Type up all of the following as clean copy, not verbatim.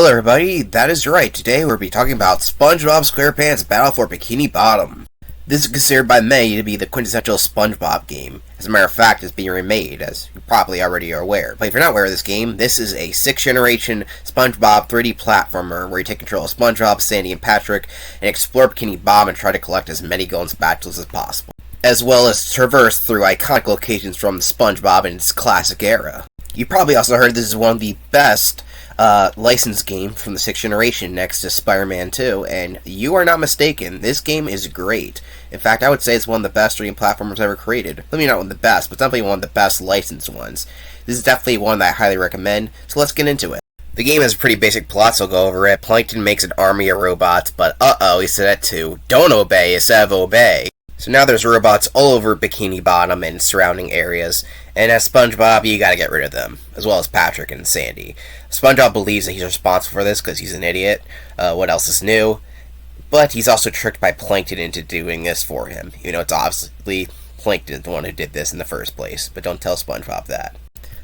Hello everybody, that is right. Today we'll be talking about SpongeBob SquarePants Battle for Bikini Bottom. This is considered by many to be the quintessential SpongeBob game. As a matter of fact, it's being remade, as you probably already are aware. But if you're not aware of this game, this is a 6th generation SpongeBob 3D platformer where you take control of SpongeBob, Sandy, and Patrick and explore Bikini Bottom and try to collect as many golden spatulas as possible, as well as traverse through iconic locations from SpongeBob in its classic era. You probably also heard this is one of the best licensed game from the 6th generation next to Spider-Man 2, and you are not mistaken. This game is great. In fact, I would say it's one of the best 3D platformers ever created. Maybe not one of the best, but definitely one of the best licensed ones. This is definitely one that I highly recommend, so let's get into it. The game has a pretty basic plot, so I'll go over it. Plankton makes an army of robots, but he said that too. Don't obey instead of obey. So now there's robots all over Bikini Bottom and surrounding areas, and as SpongeBob, you gotta get rid of them, as well as Patrick and Sandy. SpongeBob believes that he's responsible for this because he's an idiot. What else is new? But he's also tricked by Plankton into doing this for him. You know, it's obviously Plankton the one who did this in the first place, but don't tell SpongeBob that.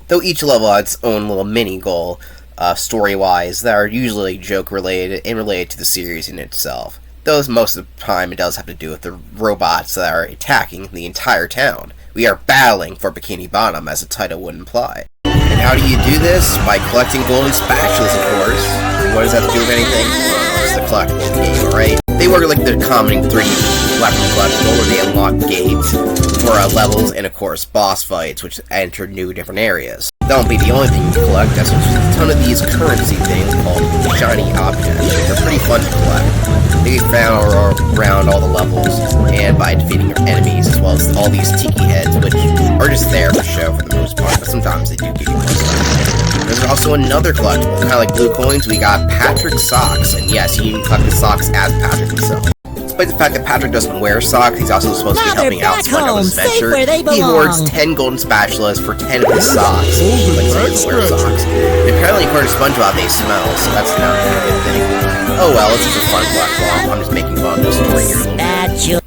Though each level has its own little mini-goal, story-wise, that are usually joke-related and related to the series in itself. Though most of the time it does have to do with the robots that are attacking the entire town. We are battling for Bikini Bottom, as the title would imply. And how do you do this? By collecting golden spatulas, of course. What does that have to do with anything? Well, it's the collectible game, right? They work like the common 3D collectible where they unlock gates for levels and, of course, boss fights, which enter new different areas. That won't be the only thing you collect. There's a ton of these currency things called shiny objects. They're pretty fun to collect. They get found around all the levels, and by defeating your enemies, as well as all these tiki heads, which are just there for show for the most part, but sometimes they do give you more stuff. There's also another collectible, kind of like blue coins. We got Patrick's socks, and yes, you can collect the socks as Patrick himself. Despite the fact that Patrick doesn't wear socks, he's also supposed to be helping out SpongeBob's adventure. He hoards 10 golden spatulas for 10 of his socks, but he doesn't wear socks. And apparently, according to SpongeBob, they smell, so that's not a good thing. Oh well, it's just a fun platform. I'm just making fun of the story here.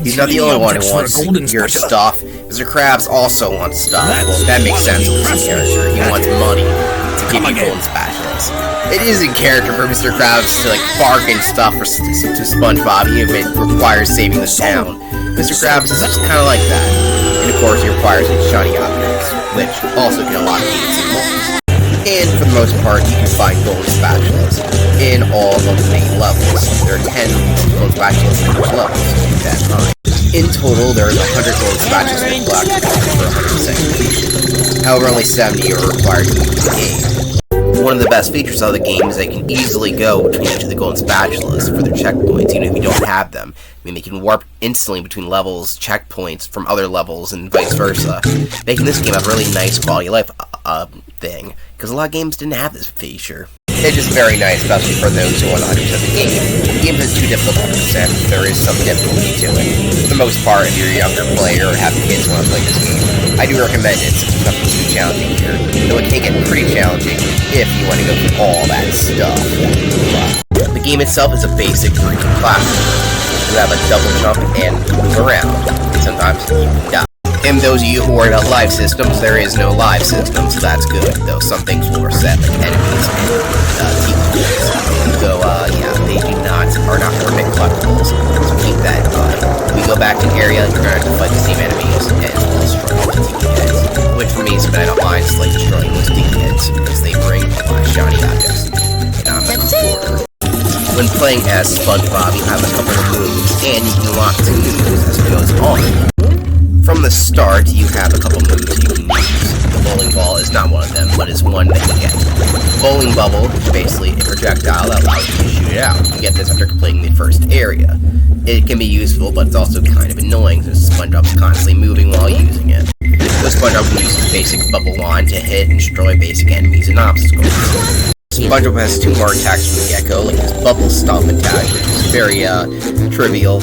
He's not the only one who wants your stuff. Mr. Krabs also wants stuff. Well, that makes sense with this character. He wants money to give you golden spatulas. It is in character for Mr. Krabs to bargain stuff to SpongeBob, even if it requires saving the town. Mr. Krabs is just kind of like that. And of course, he requires shiny objects, which also get a lot of games and points. And for the most part, you can find golden spatulas in all of the main levels. There are 10 golden spatulas in each level, so keep that in mind. In total, there are 100 golden spatulas to collect for 100% completion. However, only 70 are required to beat the game. One of the best features of the game is they can easily go between each of the golden spatulas for their checkpoints, even if you don't have them. I mean, they can warp instantly between levels, checkpoints from other levels, and vice versa, making this game a really nice quality of life thing, because a lot of games didn't have this feature. It's just very nice, especially for those who want 100% of the game. The game isn't too difficult to 100%, there is some difficulty to it. For the most part, if you're a younger player or have kids who want to play this game, I do recommend it since it's nothing too challenging here, though it can get pretty challenging if you want to go through all that stuff. The game itself is a basic 3D platform. You have a double jump and move around. Sometimes you can die. And those of you who worry about live systems, there is no live system, so that's good, though some things will reset, like enemies and teeth. So, yeah, they are not permanent collectibles, so keep that in mind. When we go back to an area, you're going to have to fight the same enemies, and we'll destroy all the tiki heads, which for me is what I don't mind, is like destroying those tiki heads, because they bring a lot of shiny objects, and I'm not order. When playing as SpongeBob, you have a couple of moves, and you can lock two moves as it goes on. From the start, you have a couple moves you can use. The bowling ball is not one of them, but is one that you get. Bowling bubble is basically a projectile that allows you to shoot it out. You get this after completing the first area. It can be useful, but it's also kind of annoying since SpongeBob's constantly moving while using it. So SpongeBob can use his basic bubble wand to hit and destroy basic enemies and obstacles. SpongeBob has 2 more attacks from the get-go, like his bubble stomp attack, which is very trivial.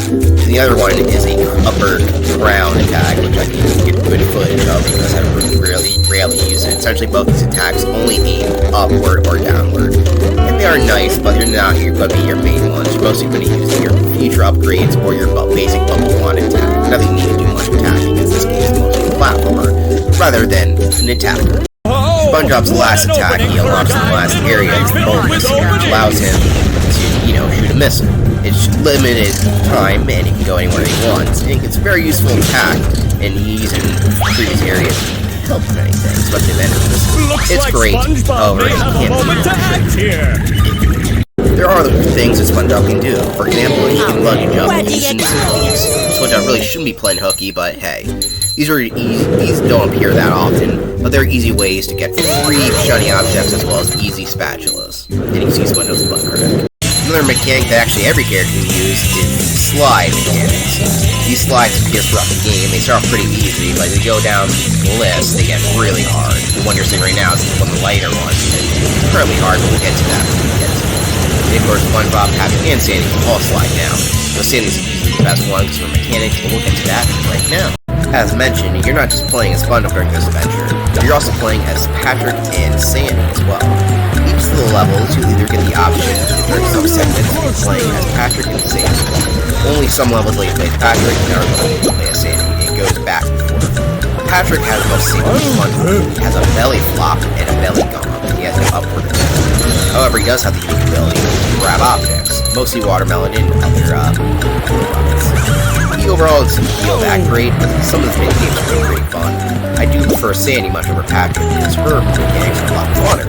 The other one is a upper ground attack, which I can get good footage of because I rarely use it. Essentially, both these attacks only aim upward or downward. And they are nice, but they're not going to be your main ones. You're mostly going to use your future upgrades or your basic bubble wand attack. Nothing need to do much attacking, because this game is mostly a platformer rather than an attacker. SpongeBob's last attack, he unlocks the last area of the bonus, which allows him to, shoot a missile. It's limited time, and he can go anywhere he wants. And it's a very useful attack, and he's in previous areas. Helps with anything, especially if enemies. It's great. However, he can't. There are other things that SpongeBob can do. For example, he can luggage up nuisance hookies. SpongeBob really shouldn't be playing hooky, but hey. These don't appear that often, but they're easy ways to get free shiny objects as well as easy spatulas. And you can see SpongeBob's butt crack. Another mechanic that actually every character can use is slide mechanics. These slides appear throughout the game. They start off pretty easy, like they go down the list, they get really hard. The one you're seeing right now is one of the lighter ones. It's currently hard, but we'll get to that when we get to it. And of course, SpongeBob, Patrick, and Sandy can all slide down. So Sandy's usually the best one because of her mechanics, but we'll get to that right now. As mentioned, you're not just playing as SpongeBob during this adventure, you're also playing as Patrick and Sandy as well. Each of the levels, you'll either get the option during some segments of playing as Patrick and Sandy. Only some levels let you play as Patrick, and others let you play as Sandy. It goes back and forth. Patrick has the most secret SpongeBob. He has a belly flop and a belly gum. He has no upward movement. However, he does have the unique ability to grab objects, mostly watermelon and other rockets. He overall doesn't feel that great, but some of the mini games are pretty fun. I do prefer Sandy much over Patrick because her mechanics are a lot funner.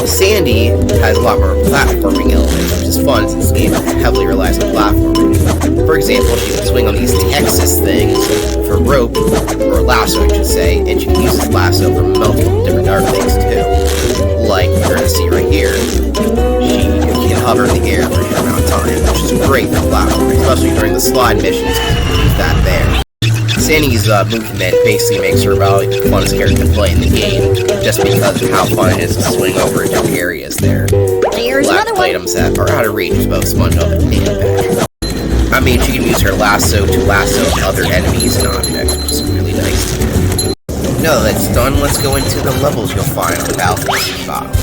Sandy has a lot more platforming elements, which is fun since the game heavily relies on platforming. For example, she can swing on these Texas things for rope, or lasso I should say, and she can use the lasso for multiple different other things too. Like you're going to see right here, she can hover in the air for a short amount of time, which is great for platforming, especially during the slide missions, because you can use that there. Sandy's movement basically makes her about the funnest character to play in the game, just because of how fun it is to swing over in different areas there. There's Black items that are out of reach of both SpongeBob and Patrick. I mean, she can use her lasso to lasso other enemies and objects, which is really nice to do. Now that that's done, let's go into the levels you'll find on the Bikini Bottom.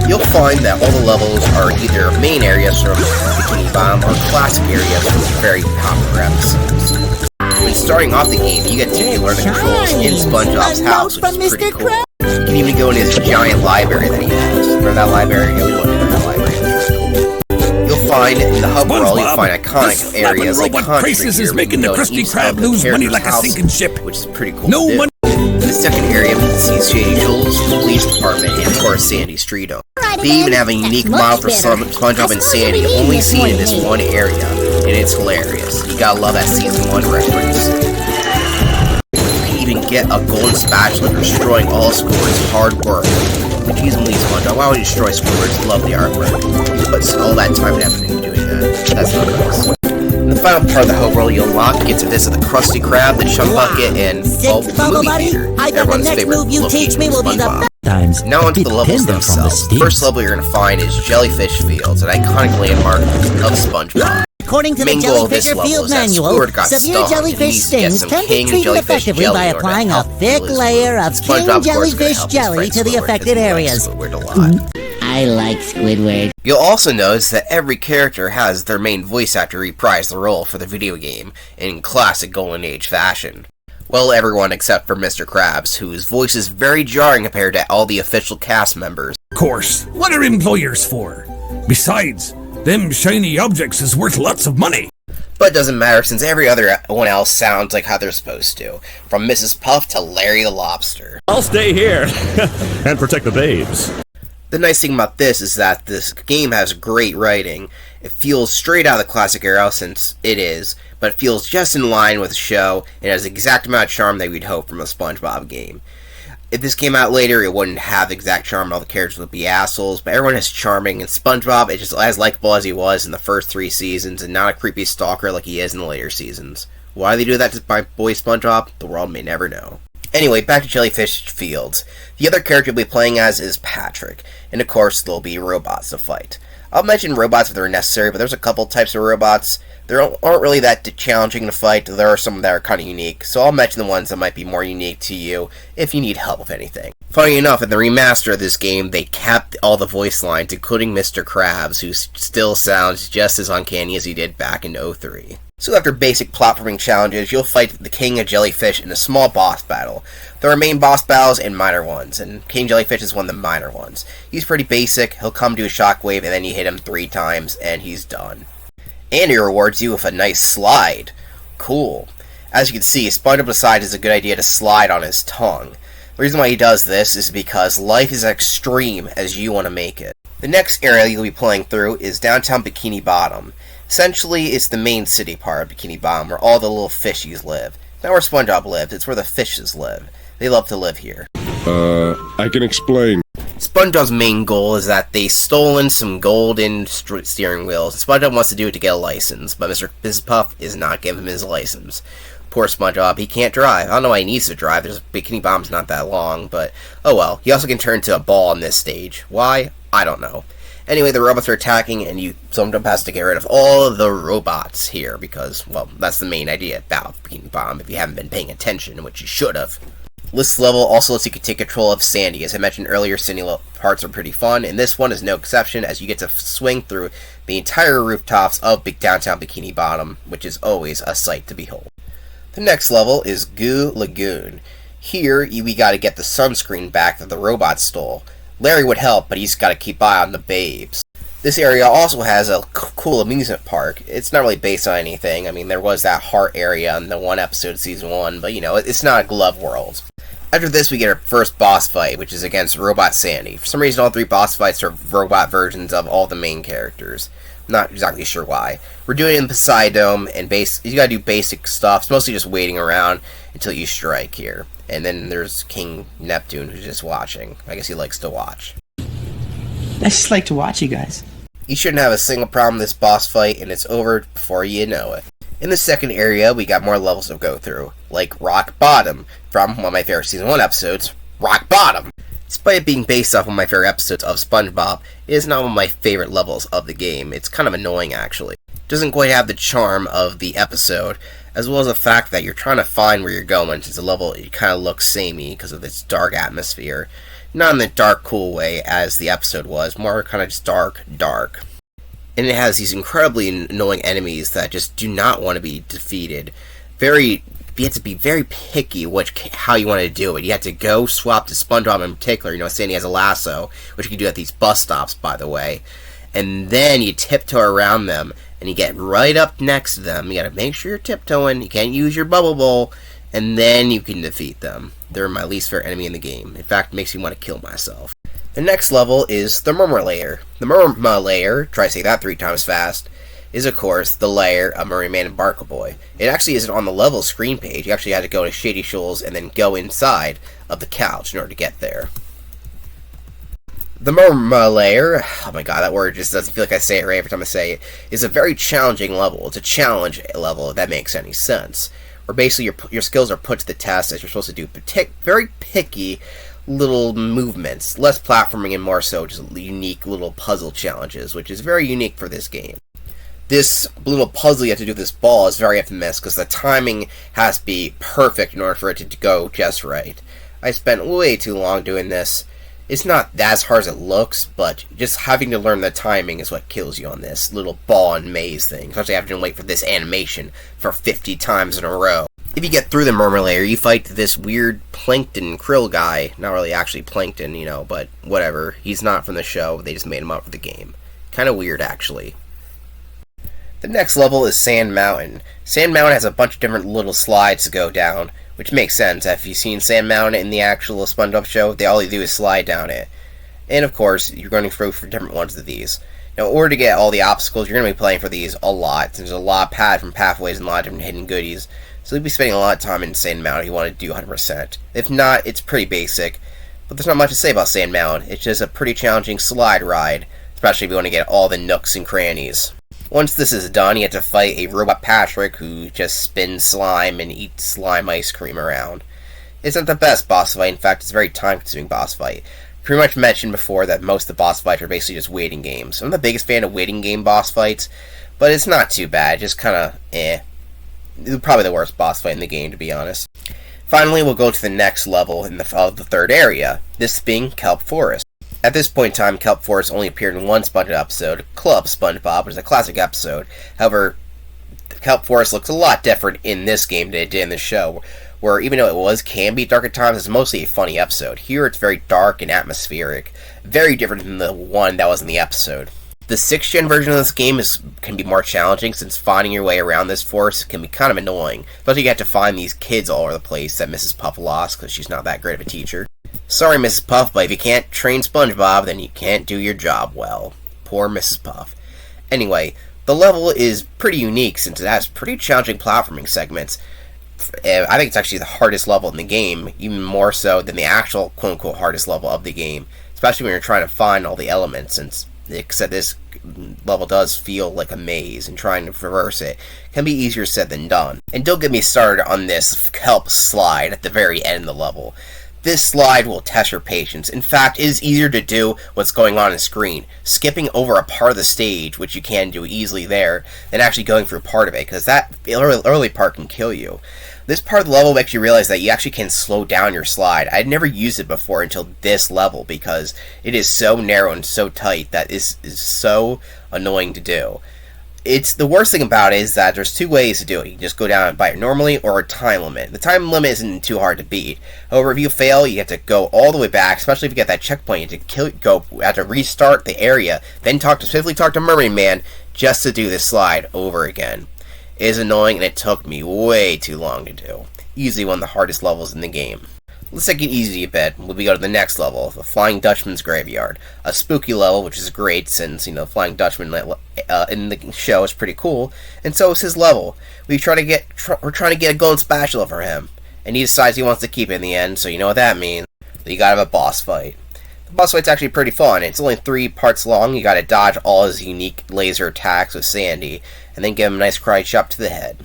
You'll find that all the levels are either main areas from Bikini Bottom or classic areas from very popular episodes. When starting off the game, you get to learn the controls in SpongeBob's house, which is pretty cool. You can even go into his giant library that he has. Remember that library? Yeah, we went into that library. That's pretty cool. You'll find in the hub world, you'll find iconic areas like Country is making the Krusty Krab lose money like a sinking ship. Which is pretty cool. No money. In the second area, you can see Shady Jules, the police department, and of course Sandy's street owner. They even have a unique model for SpongeBob and Sandy, only seen in this one area, and it's hilarious. You gotta love that Season 1 reference. You even get a golden spatula for destroying all Squidward's hard work. But geez, SpongeBob, why would you destroy Squidward's lovely artwork? But all that time and effort into doing that, that's not nice. In the final part of the hub world, you'll unlock, you get to visit the Krusty Krab, the Chum Bucket, and the movie theater. Everyone's favorite location in SpongeBob. Now onto the levels themselves. The first level you're going to find is Jellyfish Fields, an iconic landmark of SpongeBob. According to the Jellyfisher Field Manual, severe jellyfish stings can be treated effectively by applying a thick layer of king jellyfish jelly to the affected areas. I like Squidward. You'll also notice that every character has their main voice actor reprise the role for the video game in classic Golden Age fashion. Well, everyone except for Mr. Krabs, whose voice is very jarring compared to all the official cast members. Of course, what are employers for? Besides, them shiny objects is worth lots of money. But it doesn't matter since everyone else sounds like how they're supposed to. From Mrs. Puff to Larry the Lobster. I'll stay here and protect the babes. The nice thing about this is that this game has great writing. It feels straight out of the classic era since it is, but it feels just in line with the show and has the exact amount of charm that we'd hope from a SpongeBob game. If this came out later, it wouldn't have the exact charm, all the characters would be assholes, but everyone is charming, and SpongeBob is just as likable as he was in the first 3 seasons, and not a creepy stalker like he is in the later seasons. Why they do that to my boy SpongeBob, the world may never know. Anyway, back to Jellyfish Fields. The other character we'll be playing as is Patrick, and of course there'll be robots to fight. I'll mention robots if they're necessary, but there's a couple types of robots. They aren't really that challenging to fight. There are some that are kind of unique, so I'll mention the ones that might be more unique to you if you need help with anything. Funny enough, in the remaster of this game, they kept all the voice lines, including Mr. Krabs, who still sounds just as uncanny as he did back in 03. So after basic platforming challenges, you'll fight the King of Jellyfish in a small boss battle. There are main boss battles and minor ones, and King Jellyfish is one of the minor ones. He's pretty basic, he'll come to a shockwave and then you hit him 3 times and he's done. And he rewards you with a nice slide. Cool. As you can see, SpongeBob decides it's a good idea to slide on his tongue. The reason why he does this is because life is extreme as you want to make it. The next area you'll be playing through is downtown Bikini Bottom. Essentially, it's the main city part of Bikini Bottom where all the little fishies live. It's not where SpongeBob lived, it's where the fishes live. They love to live here. I can explain. SpongeBob's main goal is that they've stolen some golden steering wheels. SpongeBob wants to do it to get a license, but Mrs. Puff is not giving him his license. Poor SpongeBob, he can't drive. I don't know why he needs to drive. Bikini Bottom's not that long, but oh well. He also can turn into a ball on this stage. Why? I don't know. Anyway, the robots are attacking, and SpongeBob has to get rid of all of the robots here, because, well, that's the main idea about Bikini Bottom, if you haven't been paying attention, which you should have. This level also lets you take control of Sandy. As I mentioned earlier, Sandy parts are pretty fun, and this one is no exception, as you get to swing through the entire rooftops of downtown Bikini Bottom, which is always a sight to behold. The next level is Goo Lagoon. Here, we gotta get the sunscreen back that the robots stole. Larry would help, but he's gotta keep eye on the babes. This area also has a cool amusement park. It's not really based on anything. I mean, there was that heart area in the one episode of Season 1, but, you know, it's not a glove world. After this, we get our first boss fight, which is against Robot Sandy. For some reason, all 3 boss fights are robot versions of all the main characters. Not exactly sure why. We're doing it in Poseidome, and you gotta do basic stuff. It's mostly just waiting around until you strike here. And then there's King Neptune, who's just watching. I guess he likes to watch. I just like to watch you guys. You shouldn't have a single problem with this boss fight, and it's over before you know it. In the second area, we got more levels to go through, like Rock Bottom, from one of my favorite Season 1 episodes, Rock Bottom. Despite it being based off one of my favorite episodes of SpongeBob, it is not one of my favorite levels of the game. It's kind of annoying, actually. It doesn't quite have the charm of the episode, as well as the fact that you're trying to find where you're going, since the level kind of looks samey because of its dark atmosphere. Not in the dark, cool way as the episode was, more kind of just dark. And it has these incredibly annoying enemies that just do not want to be defeated. You have to be very picky how you want to do it. You have to go swap to SpongeBob in particular. You know, Sandy has a lasso, which you can do at these bus stops, by the way. And then you tiptoe around them, and you get right up next to them. You gotta make sure you're tiptoeing. You can't use your bubble bowl, and then you can defeat them. They're my least favorite enemy in the game. In fact, it makes me want to kill myself. The next level is the Murmur Lair. The Murmur Lair, try to say that 3 times fast, is of course the lair of Murray Man and Barkle Boy. It actually isn't on the level screen page. You actually had to go to Shady Shoals and then go inside of the couch in order to get there. The Murmur Lair, oh my god, that word just doesn't feel like I say it right every time I say it, is a very challenging level. It's a challenge level, if that makes any sense. Where basically your skills are put to the test as you're supposed to do very picky little movements. Less platforming and more so just unique little puzzle challenges, which is very unique for this game. This little puzzle you have to do with this ball is very infamous because the timing has to be perfect in order for it to go just right. I spent way too long doing this. It's not as hard as it looks, but just having to learn the timing is what kills you on this little ball and maze thing, especially having to wait for this animation for 50 times in a row. If you get through the Murmur Lair, you fight this weird plankton krill guy. Not really actually plankton, you know, but whatever. He's not from the show. They just made him up for the game. Kind of weird, actually. The next level is Sand Mountain. Sand Mountain has a bunch of different little slides to go down, which makes sense. If you've seen Sand Mountain in the actual SpongeBob show, all you do is slide down it. And of course, you're going to go for different ones of these. Now, in order to get all the obstacles, you're going to be playing for these a lot. There's a lot of from pathways and a lot of different hidden goodies. So you'll be spending a lot of time in Sand Mountain if you want to do 100%. If not, it's pretty basic. But there's not much to say about Sand Mountain. It's just a pretty challenging slide ride, especially if you want to get all the nooks and crannies. Once this is done, you have to fight a robot Patrick who just spins slime and eats slime ice cream around. It's not the best boss fight. In fact, it's a very time-consuming boss fight. Pretty much mentioned before that most of the boss fights are basically just waiting games. I'm the biggest fan of waiting game boss fights, but it's not too bad. Just kind of It's probably the worst boss fight in the game, to be honest. Finally, we'll go to the next level of the third area, this being Kelp Forest. At this point in time, Kelp Forest only appeared in one SpongeBob episode, Club SpongeBob, which is a classic episode. However, The kelp forest looks a lot different in this game than it did in the show, where even though can be dark at times, it's mostly a funny episode. Here it's very dark and atmospheric, very different than the one that was in the episode. The 6th gen version of this game can be more challenging, since finding your way around this forest can be kind of annoying, especially you have to find these kids all over the place that Mrs. Puff lost because she's not that great of a teacher. Sorry, Mrs. Puff, but if you can't train SpongeBob, then you can't do your job well. Poor Mrs. Puff. Anyway, the level is pretty unique since it has pretty challenging platforming segments. I think it's actually the hardest level in the game, even more so than the actual quote-unquote hardest level of the game, especially when you're trying to find all the elements, since except this level does feel like a maze, and trying to traverse it can be easier said than done. And don't get me started on this kelp slide at the very end of the level. This slide will test your patience. In fact, it is easier to do what's going on screen, skipping over a part of the stage, which you can do easily there, than actually going through part of it, because that early part can kill you. This part of the level makes you realize that you actually can slow down your slide. I'd never used it before until this level, because it is so narrow and so tight that this is so annoying to do. The worst thing about it is that there's 2 ways to do it. You can just go down and bite normally, or a time limit. The time limit isn't too hard to beat. However, if you fail, you have to go all the way back, especially if you get that checkpoint. You have to restart the area, then swiftly talk to Mermaid Man just to do this slide over again. It is annoying, and it took me way too long to do. Easily one of the hardest levels in the game. Let's take it easy a bit when we go to the next level, the Flying Dutchman's Graveyard. A spooky level, which is great since, Flying Dutchman in the show is pretty cool, and so is his level. We're trying to get a golden spatula for him, and he decides he wants to keep it in the end, so you know what that means. You gotta have a boss fight. The boss fight's actually pretty fun. It's only 3 parts long. You gotta dodge all his unique laser attacks with Sandy, and then give him a nice karate chop to the head.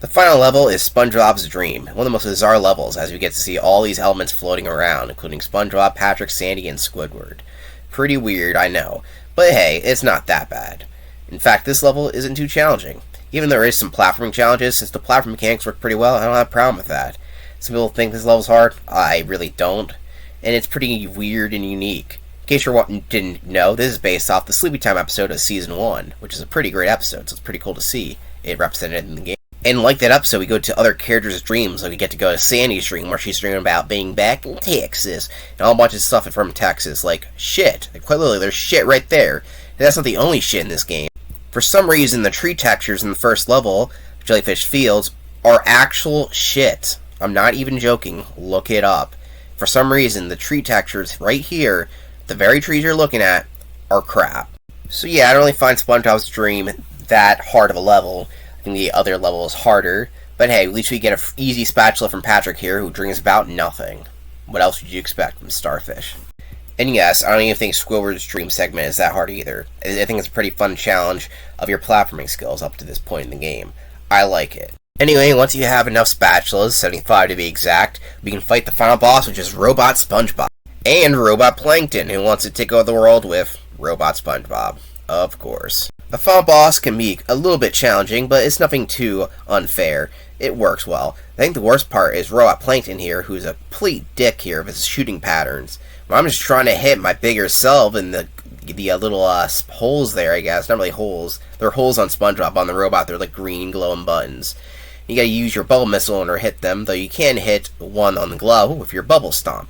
The final level is SpongeBob's Dream, one of the most bizarre levels, as we get to see all these elements floating around, including SpongeBob, Patrick, Sandy, and Squidward. Pretty weird, I know, but hey, it's not that bad. In fact, this level isn't too challenging. Even though there is some platforming challenges, since the platform mechanics work pretty well, I don't have a problem with that. Some people think this level's hard, I really don't, and it's pretty weird and unique. In case you didn't know, this is based off the Sleepy Time episode of Season 1, which is a pretty great episode, so it's pretty cool to see it represented in the game. And like that episode, we go to other characters' dreams, like we get to go to Sandy's dream, where she's dreaming about being back in Texas, and all a bunch of stuff from Texas, like shit. Like, quite literally, there's shit right there. And that's not the only shit in this game. For some reason, the tree textures in the first level, Jellyfish Fields, are actual shit. I'm not even joking. Look it up. For some reason, the tree textures right here, the very trees you're looking at, are crap. So yeah, I don't really find SpongeBob's Dream that hard of a level. I think the other level is harder, but hey, at least we get an easy spatula from Patrick here, who dreams about nothing. What else would you expect from Starfish? And yes, I don't even think Squidward's dream segment is that hard either. I think it's a pretty fun challenge of your platforming skills up to this point in the game. I like it. Anyway, once you have enough spatulas, 75 to be exact, we can fight the final boss, which is Robot SpongeBob. And Robot Plankton, who wants to take over the world with Robot SpongeBob. Of course. The final boss can be a little bit challenging, but it's nothing too unfair. It works well. I think the worst part is Robot Plankton here, who's a complete dick here of his shooting patterns. I'm just trying to hit my bigger self in the little holes there, I guess. Not really holes. They're holes on SpongeBob. On the robot, they're like green glowing buttons. You gotta use your bubble missile in order to hit them, though you can hit one on the glove with your bubble stomp.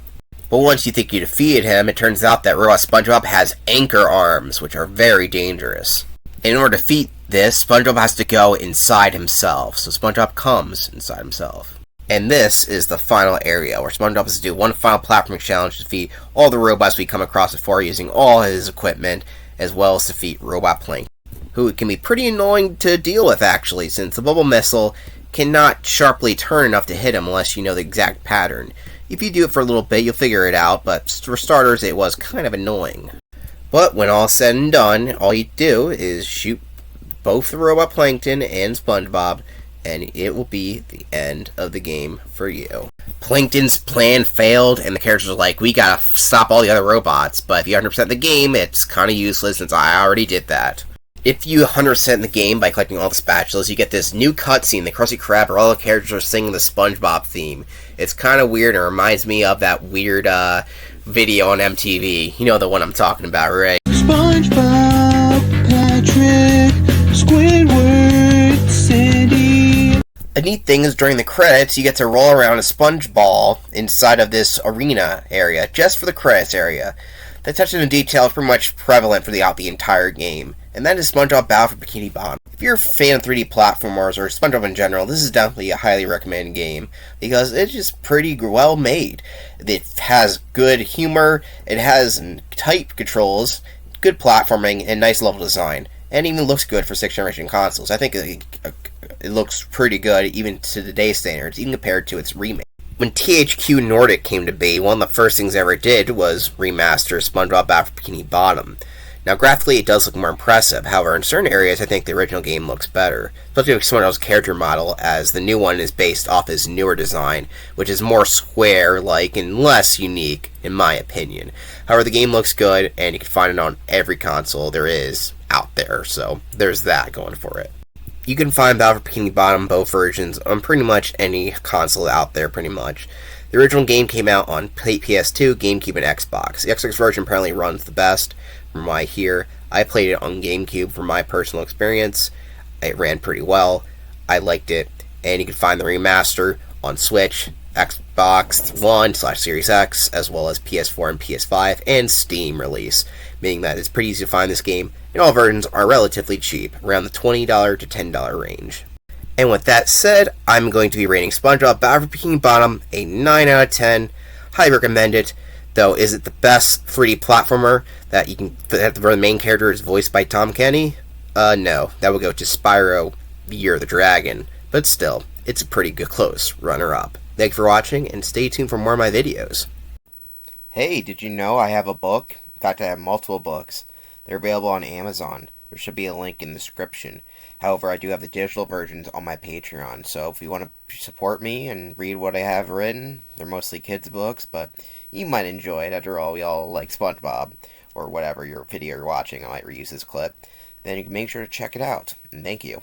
But once you think you defeated him, it turns out that Robot SpongeBob has anchor arms, which are very dangerous. In order to defeat this, SpongeBob has to go inside himself. So SpongeBob comes inside himself. And this is the final area, where SpongeBob has to do one final platforming challenge to defeat all the robots we come across before using all his equipment, as well as defeat Robot Plankton, who can be pretty annoying to deal with, actually, since the bubble missile cannot sharply turn enough to hit him unless you know the exact pattern. If you do it for a little bit, you'll figure it out, but for starters, it was kind of annoying. But when all said and done, all you do is shoot both the Robot Plankton and SpongeBob, and it will be the end of the game for you. Plankton's plan failed, and the characters are like, we gotta stop all the other robots, but if you 100% the game, it's kinda useless since I already did that. If you 100% the game by collecting all the spatulas, you get this new cutscene, the Krusty Krab, where all the characters are singing the SpongeBob theme. It's kinda weird, and it reminds me of that weird, video on MTV. You know the one I'm talking about, right? SpongeBob, Patrick, Squidward, A neat thing is during the credits, you get to roll around a sponge ball inside of this arena area, just for the credits area. The attention to detail is pretty much prevalent throughout the entire game, and that is SpongeBob Battle for Bikini Bottom. If you're a fan of 3D platformers or SpongeBob in general, this is definitely a highly recommended game because it's just pretty well made. It has good humor, it has tight controls, good platforming, and nice level design, and even looks good for 6th generation consoles. I think it looks pretty good even to today's standards, even compared to its remake. When THQ Nordic came to be, one of the first things they ever did was remaster SpongeBob Battle for Bikini Bottom. Now, graphically, it does look more impressive. However, in certain areas, I think the original game looks better, especially with SpongeBob's character model, as the new one is based off his newer design, which is more square-like and less unique, in my opinion. However, the game looks good, and you can find it on every console there is out there, so there's that going for it. You can find Battle for Bikini Bottom, both versions, on pretty much any console out there, pretty much. The original game came out on PS2, GameCube, and Xbox. The Xbox version apparently runs the best, from what I hear. I played it on GameCube from my personal experience. It ran pretty well. I liked it. And you can find the remaster on Switch, Xbox One/Series X, as well as PS4 and PS5, and Steam release, meaning that it's pretty easy to find this game, and all versions are relatively cheap, around the $20 to $10 range. And with that said, I'm going to be rating SpongeBob Battle for Bikini Bottom a 9 out of 10. Highly recommend it. Though, is it the best 3D platformer that you can, that the main character is voiced by Tom Kenny? No. That would go to Spyro the Year of the Dragon. But still, it's a pretty good close runner-up. Thank you for watching, and stay tuned for more of my videos. Hey, did you know I have a book? In fact, I have multiple books. They're available on Amazon. There should be a link in the description. However, I do have the digital versions on my Patreon, so if you want to support me and read what I have written, they're mostly kids' books, but you might enjoy it. After all, we all like SpongeBob, or whatever your video you're watching. I might reuse this clip. Then you can make sure to check it out. And thank you.